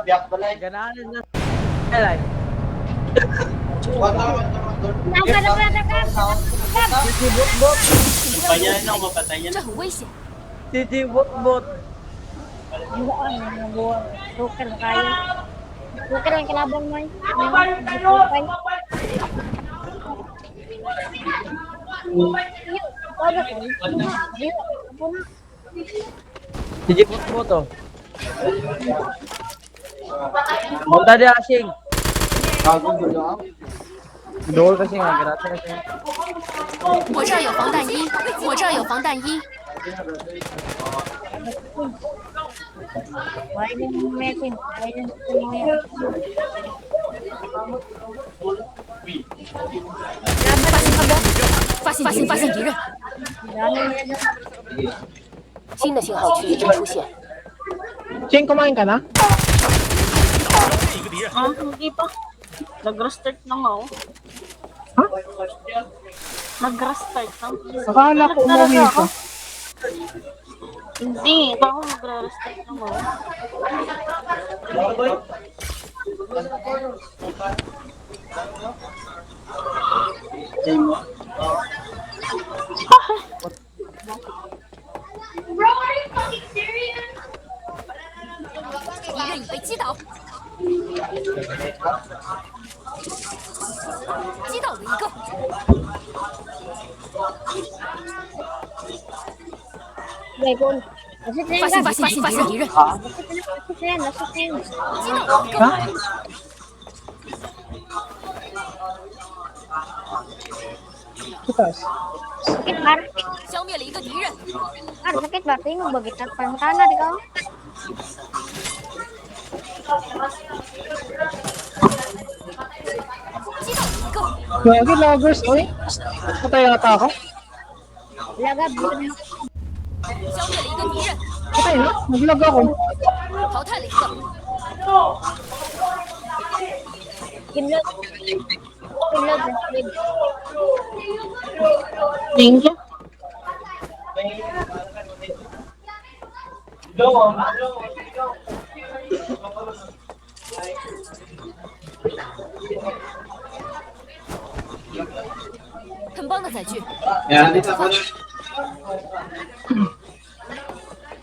Ganahan na. Alay.这很危险。 Titi bot-bot. Joker kaya. Joker ang kalaban mo. Titi bot-bot oh. Punta di asing. Dol kasi nga, grabe kasi. 我这儿有防弹衣，我这儿有防弹衣。 Why yung mesin? Why yung发现敌人，新的信号区已经出现。 Ching, kumain ka na? Hindi pa. Nag-restart na nga, oh. Ha? Nag-restart na. Akala ko umuwi ka. Hindi, baka mag-restart na nga, oh.敌人已被击倒，击倒了一个。 Dragon. 发现敌人， Nasakyan. 击倒了一个。 Ha? Tutas. Sakit bar. 消灭了一个敌人， Sakit bar. Tingnan mo, bagit at pangkana, di ka? Gagi, loggers. Oy, patay ata ako. Lagab. 消灭了一个敌人， Patay na, naglag ako. 淘汰了一个。 Kinlog. Kinlog. Thank you. “很棒的载具，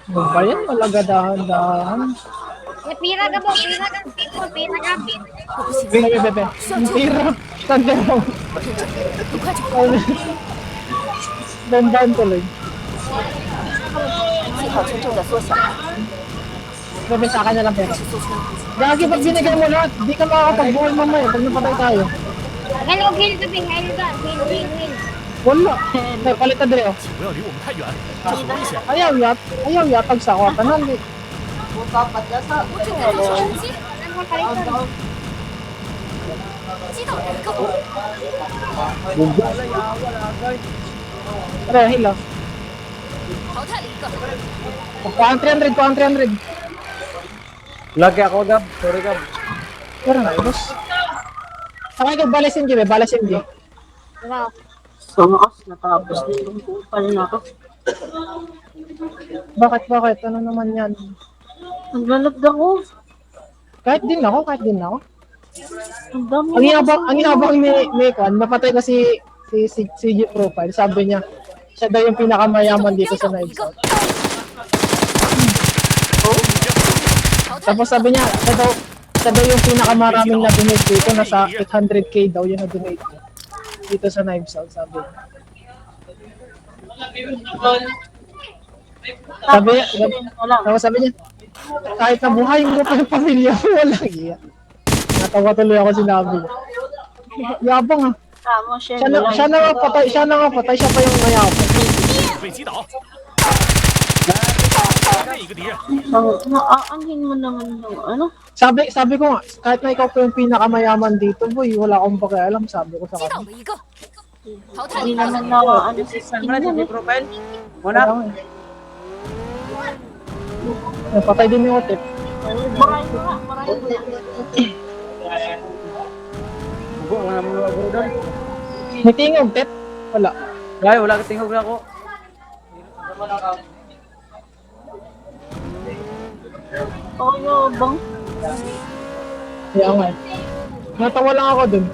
Ano ba yan? Malaga dahan-dahan. Pira ka po, pira ka. Pira ka. Bebe, bebe. Tira. Tandaan. 很快就会 Dandan tuloy. 信号圈正在缩小， Bebe, sa akin na lang pera. 是缩圈。 Gagi, pag binigay mo lahat, di ka makakapag-buhay mamaya pag napatay tayo. Hello, heal ka, Ping. Heal ka. Heal. Wala. May palit na dire, oh. 请不要离我们太远，这很危险。 Ayaw yatag sa ako. Tanan, di. 我正在做直升机， Ano palitan? 击倒了一个。 Pero, hilo. 淘汰了一个。 Kuhaan 300, kuhaan 300. Lagi ako, Gab. Sorry, Gab. Pero na, boss. Sakay ko, balas MG, be. Balas MG. Wow. Sa wakas, natapos na yung kupal na ako. Bakit? Ano naman yan? Naglalag ako. Kahit din ako. Ang dami. Ang inabang ni Kwan, napatay ko si G Profile. Sabi niya, siya daw yung pinakamayaman dito sa Knives Out. Tapos sabi niya, siya daw yung pinakamaraming na-donate dito. Nasa 800k daw yung na-donate dito sa Knives Out, sabi niya. Sabi niya, kahit nabuhay mo pa yung pamilya mo, walang iya. Natawa tuloy ako sinabi niya. Yabang ah. Tama, siya. Siya na nga patay, siya pa yung mayaman. 被击倒。另一个敌人， Aanhin mo naman yung ano? Sabi ko nga, kahit na ikaw pa yung pinakamayaman dito, boy, wala akong pakialam, sabi ko sa 击倒 kanya. 了一个。淘汰了 Hindi 一个。 naman na ano si Saan mo na, Titi Profile? Wala Wala. ako eh. Napatay din yung otip. Maray na. Bugo ang naman mga bro doon. May tingog, Tet? Wala. Ay, wala ka tingog na ako. Oh, bang. Kaya nga eh. Natawa lang ako dun.